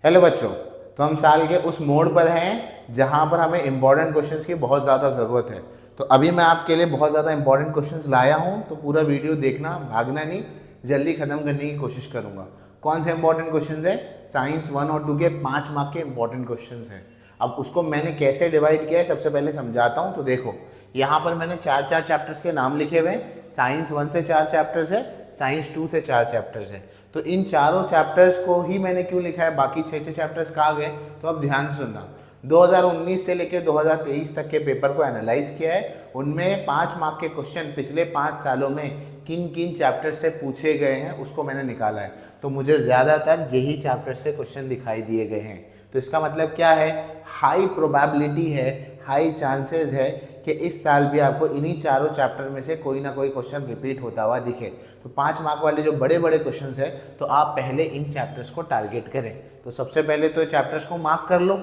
Hello बच्चों, तो हम साल के उस मोड़ पर हैं जहां पर हमें इंपॉर्टेंट क्वेश्चंस की बहुत ज़्यादा ज़रूरत है। तो अभी मैं आपके लिए बहुत ज़्यादा इंपॉर्टेंट क्वेश्चंस लाया हूं, तो पूरा वीडियो देखना, भागना नहीं, जल्दी ख़त्म करने की कोशिश करूंगा। कौन से इंपॉर्टेंट क्वेश्चंस है? साइंस 1 और 2 के 5 मार्क के इंपॉर्टेंट क्वेश्चंस हैं। अब उसको मैंने कैसे डिवाइड किया है सबसे पहले समझाता हूँ। तो देखो, यहाँ पर मैंने 4 चैप्टर्स के नाम लिखे हुए हैं। साइंस 1 से 4 चैप्टर्स है, साइंस 2 से 4 चैप्टर्स है। तो इन चारों चैप्टर्स को ही मैंने क्यों लिखा है, बाकी 6 चैप्टर्स कहाँ गए? तो अब ध्यान से सुनना। 2019 से लेकर 2023 तक के पेपर को एनालाइज किया है। उनमें 5 मार्क के क्वेश्चन पिछले 5 सालों में किन किन चैप्टर से पूछे गए हैं उसको मैंने निकाला है। तो मुझे ज़्यादातर यही चैप्टर से क्वेश्चन दिखाई दिए गए हैं। तो इसका मतलब क्या है? हाई प्रोबेबिलिटी है, हाई चांसेस है कि इस साल भी आपको इन्हीं चारों चैप्टर में से कोई ना कोई क्वेश्चन रिपीट होता हुआ दिखे। तो 5 मार्क वाले जो बड़े बड़े क्वेश्चंस है, तो आप पहले इन चैप्टर्स को टारगेट करें। तो सबसे पहले तो चैप्टर्स को मार्क कर लो।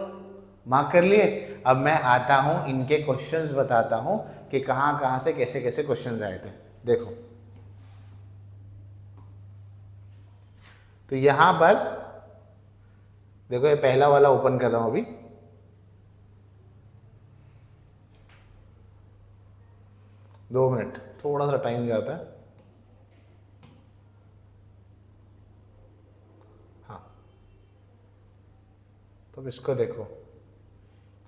मार्क कर लिए? अब मैं आता हूं, इनके क्वेश्चंस बताता हूं कि कहां कहां से कैसे कैसे क्वेश्चंस आए थे। देखो, तो यहां पर देखो, ये पहला वाला ओपन कर रहा हूं अभी। दो मिनट, थोड़ा सा टाइम जाता है। हाँ, तो इसको देखो,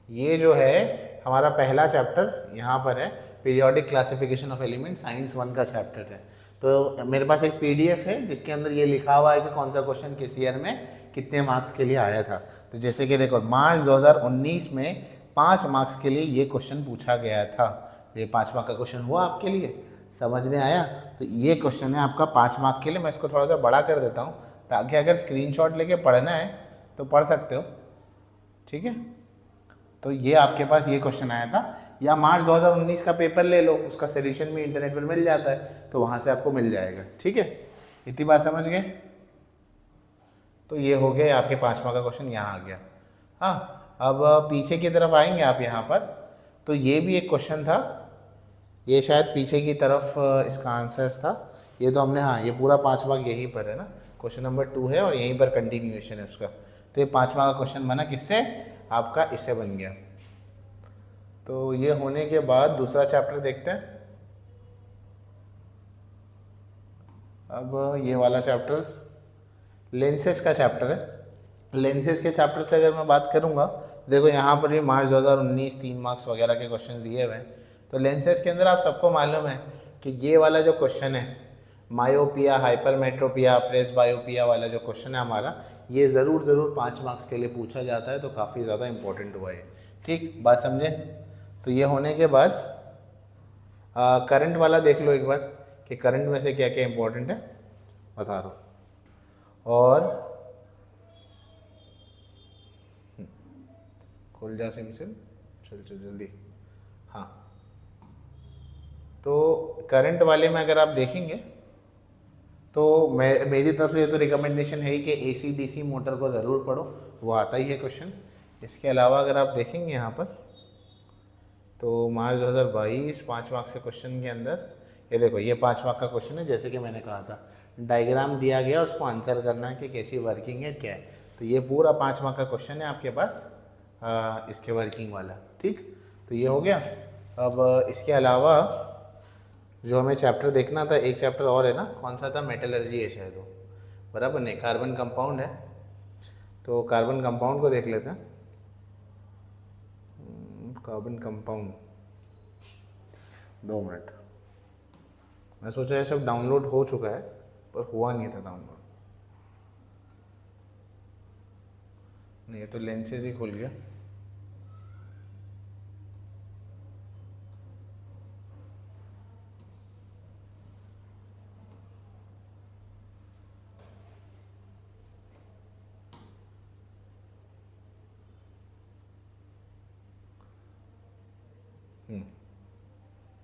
ये जो है हमारा पहला चैप्टर यहाँ पर है, periodic classification of element, science 1 का चैप्टर है। तो मेरे पास एक पीडीएफ है जिसके अंदर ये लिखा हुआ है कि कौन सा क्वेश्चन किस ईयर में कितने मार्क्स के लिए आया था। तो जैसे कि देखो, मार्च 2019 में 5 मार्क्स के लिए ये क्वेश्चन पूछा गया था। ये 5 मार्क का क्वेश्चन हुआ आपके लिए, समझने आया? तो ये क्वेश्चन है आपका 5 मार्क के लिए। मैं इसको थोड़ा सा बड़ा कर देता हूँ ताकि अगर स्क्रीनशॉट लेके पढ़ना है तो पढ़ सकते हो, ठीक है? तो ये आपके पास ये क्वेश्चन आया था। या मार्च 2019 का पेपर ले लो, उसका सोल्यूशन भी इंटरनेट पर मिल जाता है, तो वहाँ से आपको मिल जाएगा, ठीक है? इतनी बात समझ गए? तो ये हो गया आपके 5 मार्क का क्वेश्चन, यहाँ आ गया। हाँ, अब पीछे की तरफ आएंगे आप यहाँ पर, तो ये भी एक क्वेश्चन था। ये शायद पीछे की तरफ इसका आंसर्स था। ये तो हमने, हाँ, ये पूरा 5 मार्क यहीं पर है ना, क्वेश्चन नंबर 2 है और यहीं पर कंटिन्यूएशन है उसका। तो ये 5 मार्क का क्वेश्चन बना किससे? आपका इससे बन गया। तो ये होने के बाद दूसरा चैप्टर देखते हैं। अब ये वाला चैप्टर लेंसेज का चैप्टर है। लेंसेज के चैप्टर से अगर मैं बात करूँगा, देखो यहाँ पर भी मार्च 2019 3 मार्क्स वगैरह के क्वेश्चन दिए हुए हैं। तो लेंसेज के अंदर आप सबको मालूम है कि ये वाला जो क्वेश्चन है, मायोपिया, हाइपरमेट्रोपिया, प्रेस बायोपिया वाला जो क्वेश्चन है हमारा, ये ज़रूर 5 मार्क्स के लिए पूछा जाता है। तो काफ़ी ज़्यादा इंपॉर्टेंट हुआ है, ठीक बात समझे? तो ये होने के बाद करंट वाला देख लो एक बार कि करंट में से क्या क्या इंपॉर्टेंट है, बता रहा हूँ। और खुल जा सिम, चल जल्दी। हाँ, तो करंट वाले में अगर आप देखेंगे तो मेरी तरफ से ये तो रिकमेंडेशन है ही कि एसी डीसी मोटर को ज़रूर पढ़ो, वो आता ही है क्वेश्चन। इसके अलावा अगर आप देखेंगे यहाँ पर, तो मार्च 2022 5 मार्क्स के क्वेश्चन के अंदर ये देखो, ये 5 मार्क का क्वेश्चन है। जैसे कि मैंने कहा था, डायग्राम दिया गया, उसको आंसर करना है कि कैसी वर्किंग है, क्या है। तो ये पूरा 5 मार्क का क्वेश्चन है आपके पास, इसके वर्किंग वाला, ठीक? तो ये हो गया। अब इसके अलावा जो हमें चैप्टर देखना था, एक चैप्टर और है ना, कौन सा था? मेटलर्जी है शायद वो, बराबर नहीं, कार्बन कंपाउंड है। तो कार्बन कंपाउंड को देख लेते हैं। Carbon compound, 2 minute. मैं सोचा ये सब डाउनलोड हो चुका है, पर हुआ नहीं था डाउनलोड। नहीं, ये तो लेंसेज ही खुल गया।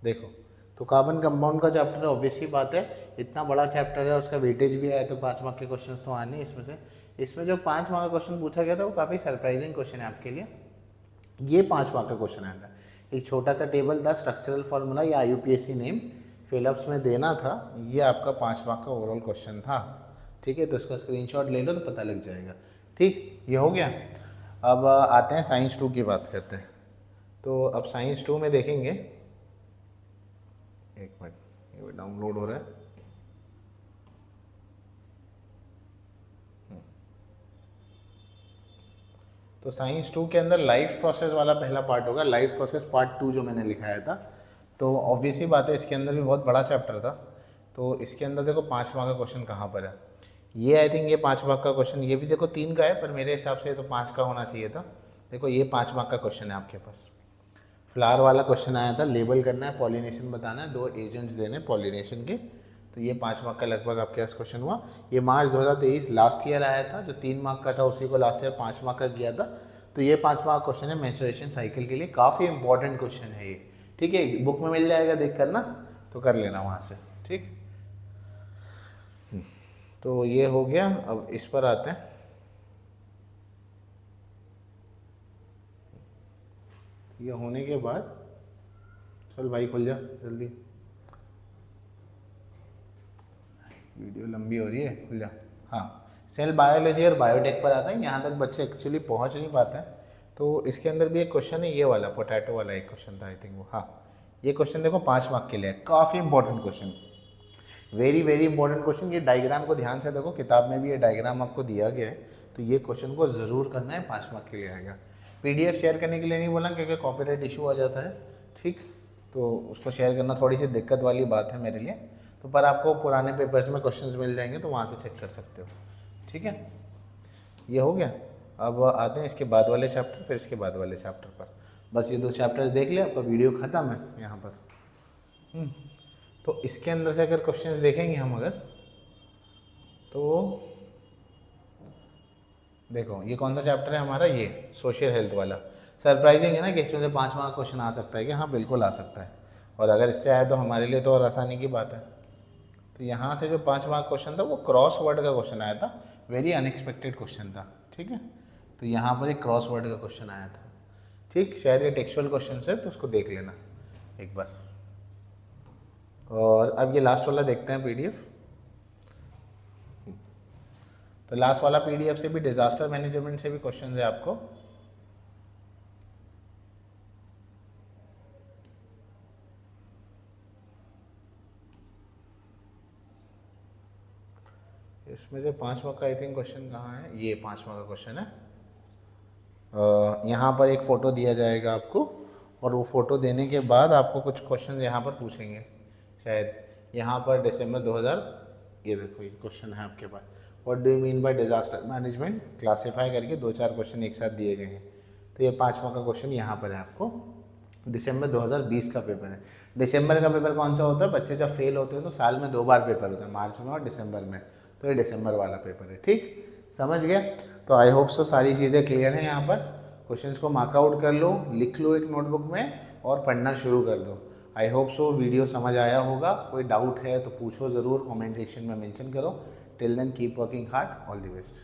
देखो, तो कार्बन कंपाउंड का चैप्टर ऑब्वियसली बात है, इतना बड़ा चैप्टर है, उसका वेटेज भी आया, तो 5 मार्क के क्वेश्चंस तो आने इसमें से। इसमें जो 5 मार्क का क्वेश्चन पूछा गया था वो काफ़ी सरप्राइजिंग क्वेश्चन है आपके लिए। ये 5 मार्क का क्वेश्चन आया था। एक छोटा सा टेबल था, स्ट्रक्चरल फार्मूला या IUPAC नेम फिलअप्स में देना था। ये आपका 5 मार्क का ओवरऑल क्वेश्चन था, ठीक है? तो इसका स्क्रीनशॉट ले लो तो पता लग जाएगा। ठीक, ये हो गया। अब आते हैं साइंस 2 की बात करते हैं। तो अब साइंस 2 में देखेंगे, एक मिनट, ये डाउनलोड हो रहा है। तो साइंस 2 के अंदर लाइफ प्रोसेस वाला पहला पार्ट होगा, लाइफ प्रोसेस पार्ट 2 जो मैंने लिखाया था। तो ऑब्वियस ही बात है, इसके अंदर भी बहुत बड़ा चैप्टर था। तो इसके अंदर देखो 5 मार्क का क्वेश्चन कहाँ पर है, ये आई थिंक ये 5 मार्क का क्वेश्चन, ये भी देखो 3 का है, पर मेरे हिसाब से तो 5 का होना चाहिए था। देखो ये 5 मार्क का क्वेश्चन है आपके पास। फ्लावर वाला क्वेश्चन आया था, लेबल करना है, पॉलिनेशन बताना है, 2 एजेंट्स देने पॉलिनेशन के। तो ये 5 मार्क का लगभग आपके पास क्वेश्चन हुआ। ये मार्च 2023 लास्ट ईयर आया था, जो 3 मार्क का था उसी को लास्ट ईयर 5 मार्क का किया था। तो ये 5 मार्क क्वेश्चन है मेंस्ट्रुएशन साइकिल के लिए, काफ़ी इंपॉर्टेंट क्वेश्चन है ये। ठीक है, बुक में मिल जाएगा, देख कर ना, तो कर लेना वहाँ से। ठीक, तो ये हो गया। अब इस पर आते हैं। ये होने के बाद चल भाई खुल जा जल्दी, वीडियो लंबी हो रही है, खुल जा। हाँ, सेल बायोलॉजी और बायोटेक पर आता है, यहाँ तक बच्चे एक्चुअली पहुँच नहीं पाते हैं। तो इसके अंदर भी एक क्वेश्चन है, ये वाला पोटैटो वाला एक क्वेश्चन था आई थिंक वो। हाँ, ये क्वेश्चन देखो 5 मार्क के लिए, काफ़ी important question, very very important question. ये डायग्राम को ध्यान से देखो, किताब में भी ये डायग्राम आपको दिया गया है। तो ये क्वेश्चन को ज़रूर करना है, 5 मार्क के लिए आएगा। पीडीएफ शेयर करने के लिए नहीं बोला, क्योंकि कॉपीराइट इशू आ जाता है। ठीक, तो उसको शेयर करना थोड़ी सी दिक्कत वाली बात है मेरे लिए। तो पर आपको पुराने पेपर्स में क्वेश्चंस मिल जाएंगे, तो वहाँ से चेक कर सकते हो। ठीक है, ये हो गया। अब आते हैं इसके बाद वाले चैप्टर, फिर इसके बाद वाले चैप्टर पर। बस ये 2 चैप्टर्स देख ले, आपका वीडियो ख़त्म है यहाँ पर। तो इसके अंदर से अगर क्वेश्चंस देखेंगे हम अगर, तो देखो ये कौन सा चैप्टर है हमारा, ये सोशल हेल्थ वाला। सरप्राइजिंग है ना कि इसमें से 5 मार्क क्वेश्चन आ सकता है, कि हाँ बिल्कुल आ सकता है। और अगर इससे आए तो हमारे लिए तो और आसानी की बात है। तो यहाँ से जो 5 मार्क क्वेश्चन था वो क्रॉस वर्ड का क्वेश्चन आया था, वेरी अनएक्सपेक्टेड क्वेश्चन था। ठीक है, तो यहाँ पर एक क्रॉस वर्ड का क्वेश्चन आया था। ठीक, शायद ये टेक्सुअल क्वेश्चन है, तो उसको देख लेना एक बार। और अब ये लास्ट वाला देखते हैं पीडीएफ। तो लास्ट वाला पीडीएफ से भी डिजास्टर मैनेजमेंट से भी क्वेश्चन है आपको। इसमें से 5 मार्क का आई थिंक क्वेश्चन कहाँ है, ये 5 मार्क का क्वेश्चन है। यहाँ पर एक फ़ोटो दिया जाएगा आपको, और वो फ़ोटो देने के बाद आपको कुछ क्वेश्चन यहाँ पर पूछेंगे शायद। यहाँ पर दिसंबर 2000, ये देखो ये क्वेश्चन है आपके पास, what do you mean by disaster management, classify करके 2-4 क्वेश्चन एक साथ दिए गए हैं। तो ये 5 मार्क का क्वेश्चन यहाँ पर है आपको, दिसंबर 2020 का पेपर है। दिसंबर का पेपर कौन सा होता है, बच्चे जब फेल होते हैं तो साल में 2 बार पेपर होता है, मार्च में और दिसंबर में। तो ये दिसंबर वाला पेपर है। ठीक, समझ गए। तो आई होप सो सारी चीज़ें क्लियर हैं। यहाँ पर क्वेश्चंस को मार्कआउट कर लो, लिख लो एक नोटबुक में और पढ़ना शुरू कर दो। आई होप सो वीडियो समझ आया होगा। कोई डाउट है तो पूछो ज़रूर, कमेंट सेक्शन में मेंशन करो। Till then keep working hard, all the best.